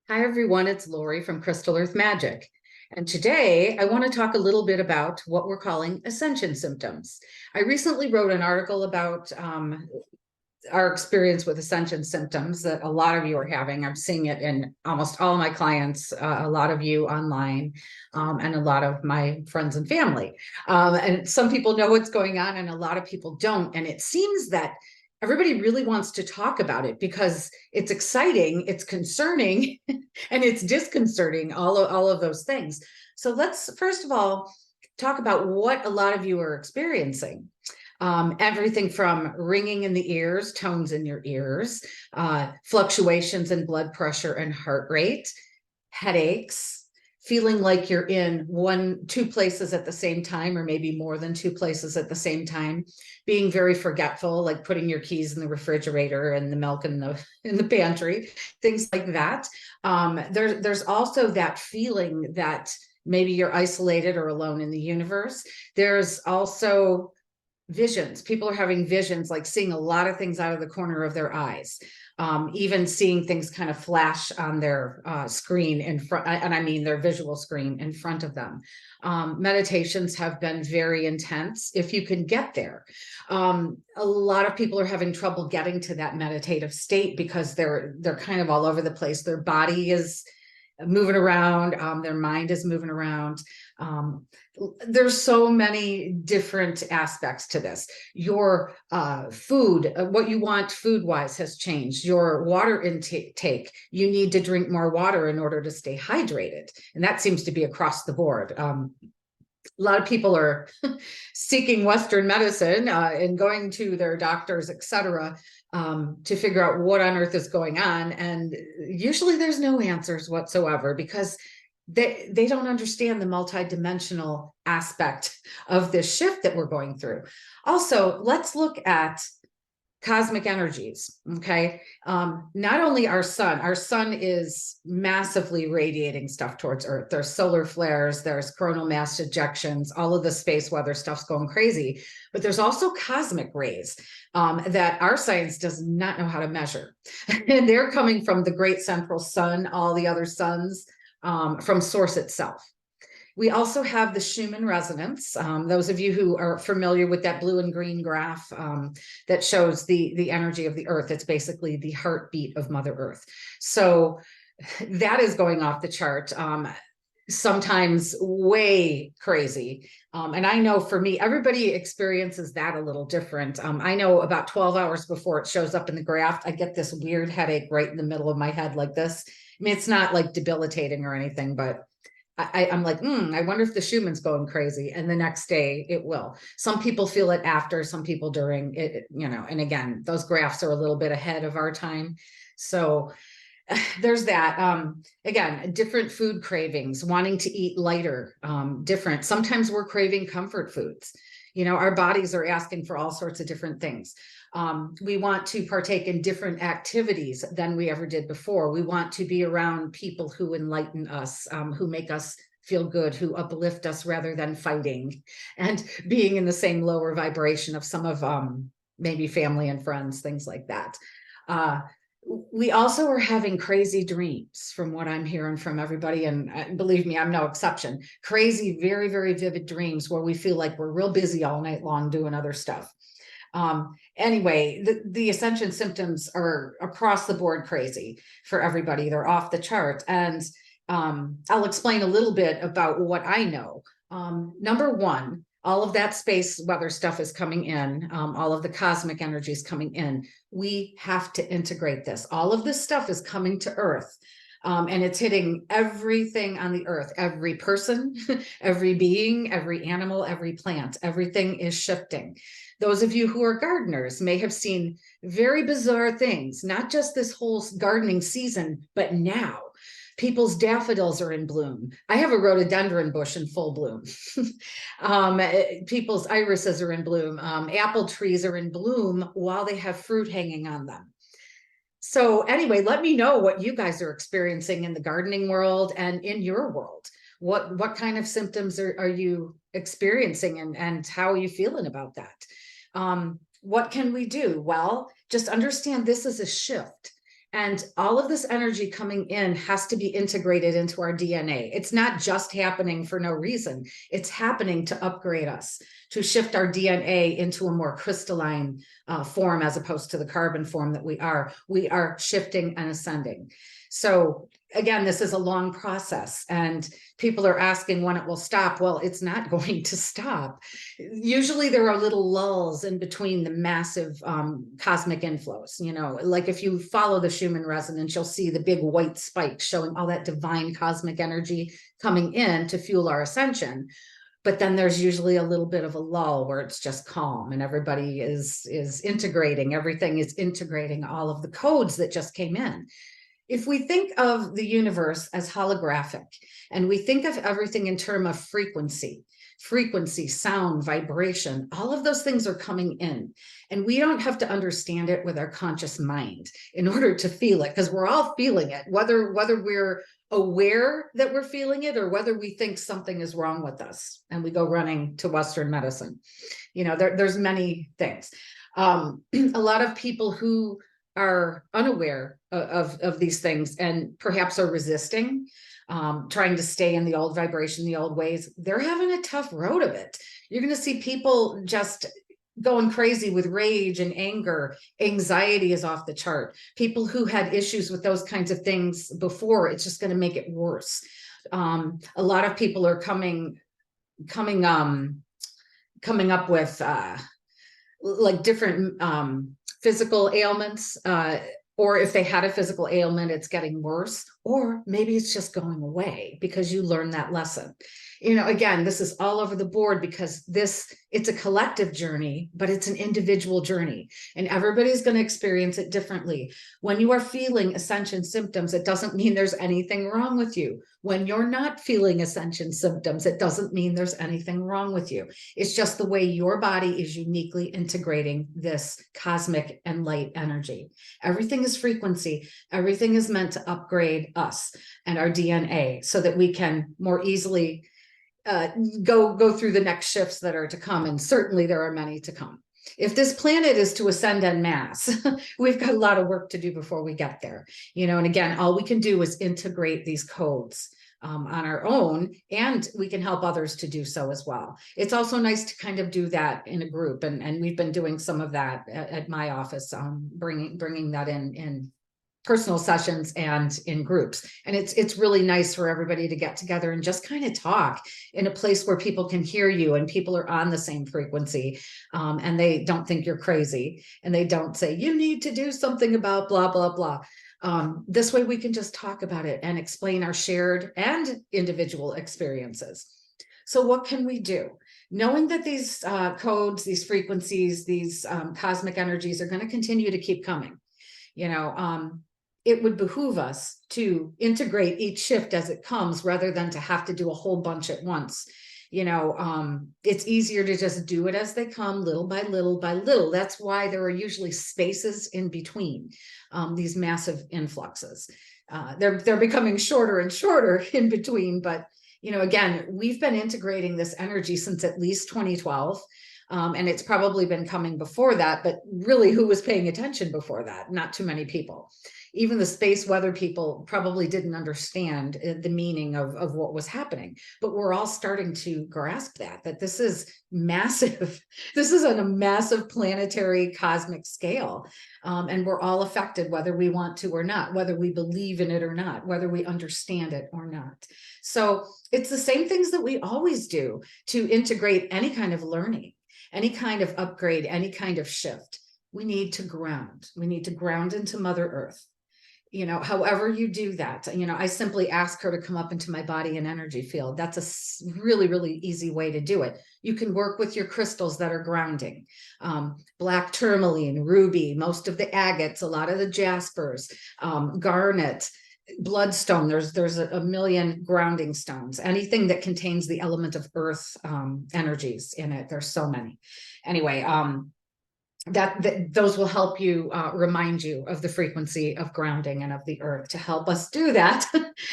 Hi, everyone. It's Lori from Crystal Earth Magic. And today I want to talk a little bit about what we're calling ascension symptoms. I recently wrote an article about our experience with ascension symptoms that a lot of you are having. I'm seeing it in almost all of my clients, a lot of you online, and a lot of my friends and family. And some people know what's going on, and a lot of people don't. And it seems that everybody really wants to talk about it because it's exciting, it's concerning, and it's disconcerting, all of those things. So let's first of all talk about what a lot of you are experiencing. Everything from ringing in the ears, tones in your ears, fluctuations in blood pressure and heart rate, headaches, feeling like you're in two places at the same time, or maybe more than two places at the same time, being very forgetful, like putting your keys in the refrigerator and the milk in the pantry, things like that. There's also that feeling that maybe you're isolated or alone in the universe. There's also visions. People are having visions, like seeing a lot of things out of the corner of their eyes, even seeing things kind of flash on their screen in front, and I mean their visual screen in front of them. Meditations have been very intense if you can get there. A lot of people are having trouble getting to that meditative state because they're kind of all over the place. Their body is moving around, their mind is moving around. There's so many different aspects to this. Your food, what you want food wise has changed. Your water intake, you need to drink more water in order to stay hydrated. And that seems to be across the board. A lot of people are seeking Western medicine and going to their doctors, etc., to figure out what on earth is going on. And usually there's no answers whatsoever because they don't understand the multidimensional aspect of this shift that we're going through. Also, let's look at cosmic energies. Okay. Not only our sun is massively radiating stuff towards Earth. There's solar flares, there's coronal mass ejections, all of the space weather stuff's going crazy, but there's also cosmic rays that our science does not know how to measure. And they're coming from the great central sun, all the other suns, from source itself. We also have the Schumann resonance. Those of you who are familiar with that blue and green graph that shows the energy of the earth, it's basically the heartbeat of Mother Earth. So that is going off the chart, sometimes way crazy. And I know for me, everybody experiences that a little different. I know about 12 hours before it shows up in the graph, I get this weird headache right in the middle of my head like this. I mean, it's not like debilitating or anything, but I'm like, I wonder if the Schumann's going crazy. And the next day it will. Some people feel it after, some people during it, and again, those graphs are a little bit ahead of our time. So there's that. Again, different food cravings, wanting to eat lighter, different. Sometimes we're craving comfort foods. Our bodies are asking for all sorts of different things. We want to partake in different activities than we ever did before. We want to be around people who enlighten us, who make us feel good, who uplift us rather than fighting and being in the same lower vibration of some of maybe family and friends, things like that. We also are having crazy dreams from what I'm hearing from everybody. And believe me, I'm no exception. Crazy, very, very vivid dreams where we feel like we're real busy all night long doing other stuff. Anyway, the Ascension symptoms are across the board crazy for everybody. They're off the chart. And I'll explain a little bit about what I know. Number one, all of that space weather stuff is coming in, all of the cosmic energies coming in. We have to integrate this. All of this stuff is coming to Earth. And it's hitting everything on the earth, every person, every being, every animal, every plant, everything is shifting. Those of you who are gardeners may have seen very bizarre things, not just this whole gardening season, but now. People's daffodils are in bloom. I have a rhododendron bush in full bloom. People's irises are in bloom. Apple trees are in bloom while they have fruit hanging on them. So anyway, let me know what you guys are experiencing in the gardening world and in your world. What kind of symptoms are you experiencing, and how are you feeling about that? What can we do? Well, just understand this is a shift. And all of this energy coming in has to be integrated into our DNA. It's not just happening for no reason. It's happening to upgrade us, to shift our DNA into a more crystalline form, as opposed to the carbon form that we are. We are shifting and ascending. So again, this is a long process, and people are asking when it will stop. Well, it's not going to stop. Usually there are little lulls in between the massive cosmic inflows. You know, like if you follow the Schumann resonance, you'll see the big white spike showing all that divine cosmic energy coming in to fuel our ascension. But then there's usually a little bit of a lull where it's just calm and everybody is integrating. Everything is integrating all of the codes that just came in. If we think of the universe as holographic, and we think of everything in terms of frequency, sound, vibration, all of those things are coming in. And we don't have to understand it with our conscious mind in order to feel it, because we're all feeling it, whether we're aware that we're feeling it or whether we think something is wrong with us and we go running to Western medicine. You know, there's many things. A lot of people who are unaware of these things and perhaps are resisting, trying to stay in the old vibration, the old ways, they're having a tough road of it. You're going to see people just going crazy with rage and anger. Anxiety is off the chart. People who had issues with those kinds of things before, it's just going to make it worse. A lot of people are coming up with like different physical ailments, or if they had a physical ailment, it's getting worse, or maybe it's just going away because you learned that lesson. You know, again, this is all over the board because it's a collective journey, but it's an individual journey, and everybody's going to experience it differently. When you are feeling ascension symptoms, it doesn't mean there's anything wrong with you. When you're not feeling ascension symptoms, it doesn't mean there's anything wrong with you. It's just the way your body is uniquely integrating this cosmic and light energy. Everything is frequency. Everything is meant to upgrade us and our DNA so that we can more easily go through the next shifts that are to come. And certainly there are many to come. If this planet is to ascend en masse, we've got a lot of work to do before we get there. You know, and again, all we can do is integrate these codes on our own, and we can help others to do so as well. It's also nice to kind of do that in a group, and we've been doing some of that at my office, bringing that in personal sessions and in groups. And it's really nice for everybody to get together and just kind of talk in a place where people can hear you and people are on the same frequency, and they don't think you're crazy and they don't say, you need to do something about blah, blah, blah. This way we can just talk about it and explain our shared and individual experiences. So what can we do? Knowing that these codes, these frequencies, these cosmic energies are going to continue to keep coming, you know, it would behoove us to integrate each shift as it comes rather than to have to do a whole bunch at once. You know, it's easier to just do it as they come, little by little by little. That's why there are usually spaces in between these massive influxes. They're becoming shorter and shorter in between. But, you know, again, we've been integrating this energy since at least 2012. And it's probably been coming before that, but really who was paying attention before that? Not too many people. Even the space weather people probably didn't understand the meaning of what was happening, but we're all starting to grasp that this is massive. This is on a massive planetary cosmic scale. And we're all affected, whether we want to or not, whether we believe in it or not, whether we understand it or not. So it's the same things that we always do to integrate any kind of learning, any kind of upgrade, any kind of shift. We need to ground. We need to ground into Mother Earth. You know, however you do that, you know, I simply ask her to come up into my body and energy field. That's a really, really easy way to do it. You can work with your crystals that are grounding. Black tourmaline, ruby, most of the agates, a lot of the jaspers, garnet, bloodstone. There's a million grounding stones. Anything that contains the element of earth energies in it. There's so many. Anyway, those will help you remind you of the frequency of grounding and of the earth, to help us do that,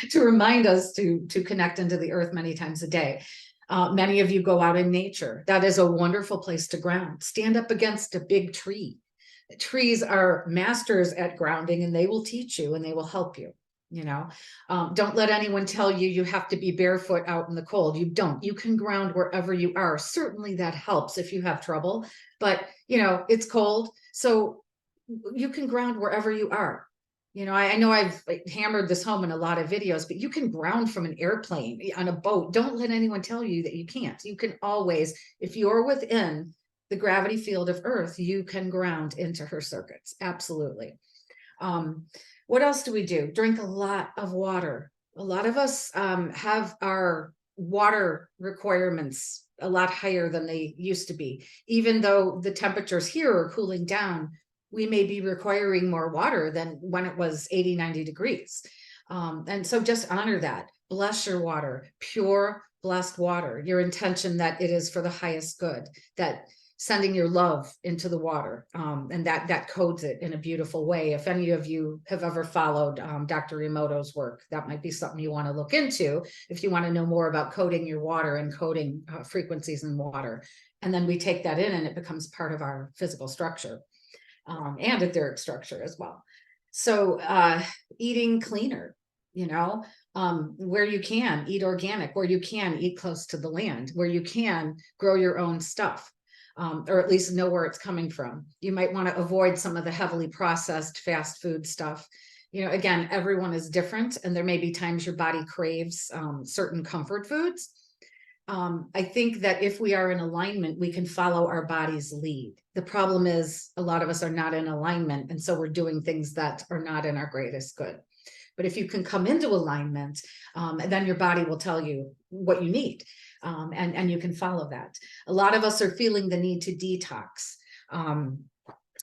to remind us to connect into the earth many times a day. Many of you go out in nature. That is a wonderful place to ground. Stand up against a big tree. trees are masters at grounding, and they will teach you and they will help you. Don't let anyone tell you you have to be barefoot out in the cold. You don't. You can ground wherever you are. Certainly that helps if you have trouble, but it's cold, so you can ground wherever you are. I know I've hammered this home in a lot of videos, but you can ground from an airplane, on a boat. Don't let anyone tell you that you can't. You can always, if you're within the gravity field of Earth, you can ground into her circuits. Absolutely. What else do we do? Drink a lot of water. A lot of us have our water requirements a lot higher than they used to be. Even though the temperatures here are cooling down, we may be requiring more water than when it was 80, 90 degrees. And so just honor that. Bless your water, pure, blessed water, your intention that it is for the highest good, that sending your love into the water, and that codes it in a beautiful way. If any of you have ever followed Dr. Emoto's work, that might be something you want to look into if you want to know more about coding your water and coding frequencies in water. And then we take that in and it becomes part of our physical structure, and etheric structure as well. So eating cleaner, where you can eat organic, where you can eat close to the land, where you can grow your own stuff. Or at least know where it's coming from. You might want to avoid some of the heavily processed fast food stuff. Again, everyone is different, and there may be times your body craves certain comfort foods. I think that if we are in alignment, we can follow our body's lead. The problem is a lot of us are not in alignment, and so we're doing things that are not in our greatest good. But if you can come into alignment, then your body will tell you what you need. And you can follow that. A lot of us are feeling the need to detox,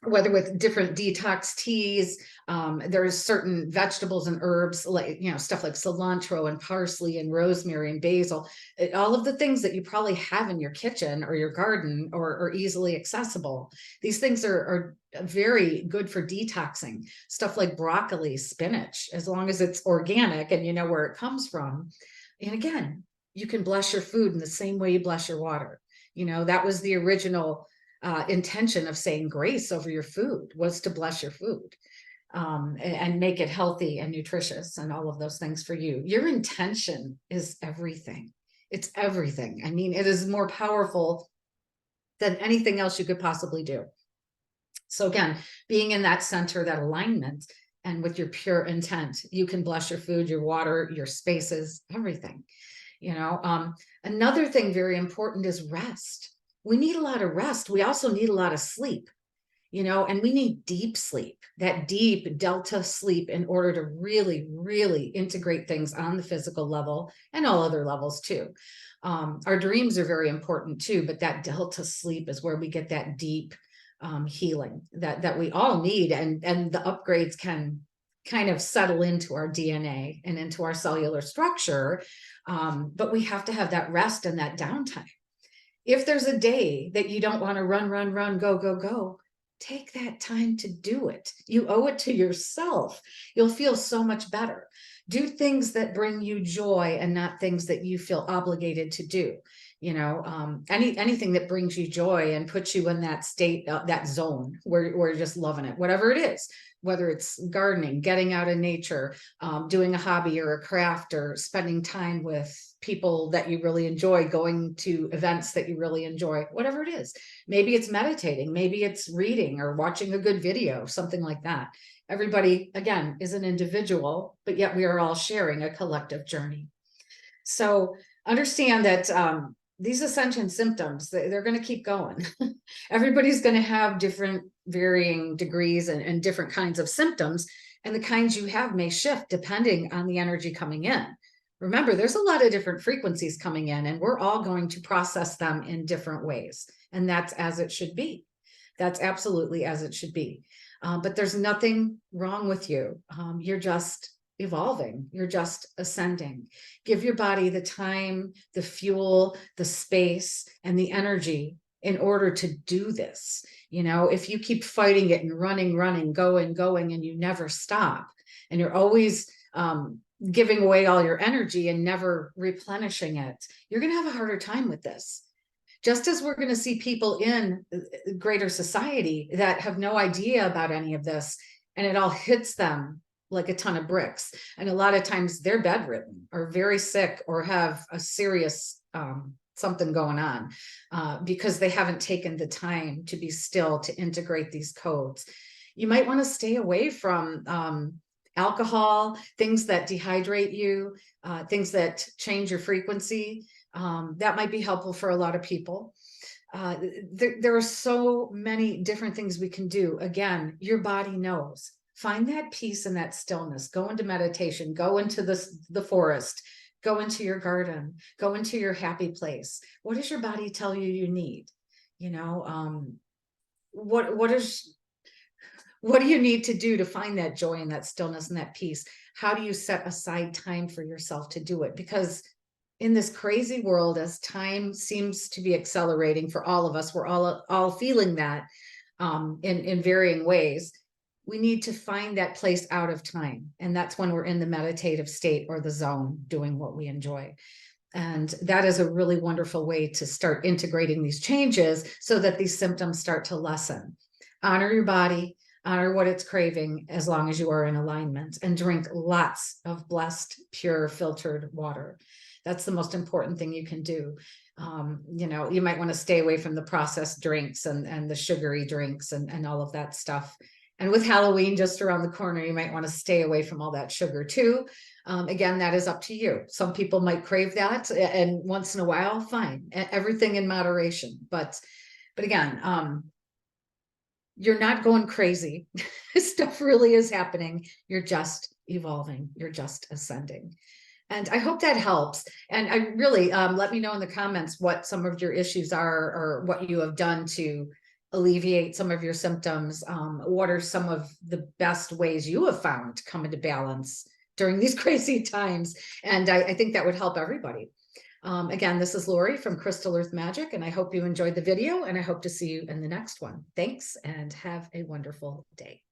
whether with different detox teas. There's certain vegetables and herbs, like stuff like cilantro and parsley and rosemary and basil, all of the things that you probably have in your kitchen or your garden, or easily accessible. These things are very good for detoxing. Stuff like broccoli, spinach, as long as it's organic and you know where it comes from. And again, you can bless your food in the same way you bless your water. That was the original intention of saying grace over your food, was to bless your food, and make it healthy and nutritious and all of those things for you. Your intention is everything. It's everything. I mean, it is more powerful than anything else you could possibly do. So again, being in that center, that alignment, and with your pure intent, you can bless your food, your water, your spaces, everything. Another thing very important is rest. We need a lot of rest. We also need a lot of sleep, and we need deep sleep, that deep delta sleep, in order to really, really integrate things on the physical level and all other levels too. Our dreams are very important too, but that delta sleep is where we get that deep healing that we all need. And the upgrades can kind of settle into our DNA and into our cellular structure. But we have to have that rest and that downtime. If there's a day that you don't want to run, go, go, take that time to do it. You owe it to yourself. You'll feel so much better. Do things that bring you joy and not things that you feel obligated to do. Anything that brings you joy and puts you in that state, that zone where you're just loving it, whatever it is, whether it's gardening, getting out in nature, doing a hobby or a craft, or spending time with people that you really enjoy, going to events that you really enjoy, whatever it is. Maybe it's meditating, maybe it's reading or watching a good video, something like that. Everybody, again, is an individual, but yet we are all sharing a collective journey. So understand that these ascension symptoms, they're going to keep going. Everybody's going to have different varying degrees and different kinds of symptoms, and the kinds you have may shift depending on the energy coming in. Remember, there's a lot of different frequencies coming in, and we're all going to process them in different ways. And that's as it should be. That's absolutely as it should be. But there's nothing wrong with you. You're just evolving. You're just ascending. Give your body the time, the fuel, the space, and the energy in order to do this. If you keep fighting it and running, going, and you never stop, and you're always giving away all your energy and never replenishing it, you're going to have a harder time with this. Just as we're going to see people in greater society that have no idea about any of this, and it all hits them like a ton of bricks. And a lot of times they're bedridden or very sick or have a serious something going on because they haven't taken the time to be still to integrate these codes. You might want to stay away from alcohol, things that dehydrate you, things that change your frequency. That might be helpful for a lot of people. There are so many different things we can do. Again, your body knows. Find that peace and that stillness. Go into meditation. Go into the forest. Go into your garden. Go into your happy place. What does your body tell you you need? You know, what do you need to do to find that joy and that stillness and that peace? How do you set aside time for yourself to do it? Because in this crazy world, as time seems to be accelerating for all of us, we're all feeling that in varying ways. We need to find that place out of time. And that's when we're in the meditative state or the zone doing what we enjoy. And that is a really wonderful way to start integrating these changes so that these symptoms start to lessen. Honor your body, honor what it's craving as long as you are in alignment, and drink lots of blessed, pure, filtered water. That's the most important thing you can do. You know, you might want to stay away from the processed drinks and the sugary drinks and all of that stuff. And with Halloween just around the corner, you might want to stay away from all that sugar too. Again, that is up to you. Some people might crave that, and once in a while, fine. Everything in moderation. But again, you're not going crazy. Stuff really is happening. You're just evolving. You're just ascending. And I hope that helps. And I really, let me know in the comments what some of your issues are or what you have done to alleviate some of your symptoms. What are some of the best ways you have found to come into balance during these crazy times? And I think that would help everybody. Again, this is Lori from Crystal Earth Magic, and I hope you enjoyed the video, and I hope to see you in the next one. Thanks, and have a wonderful day.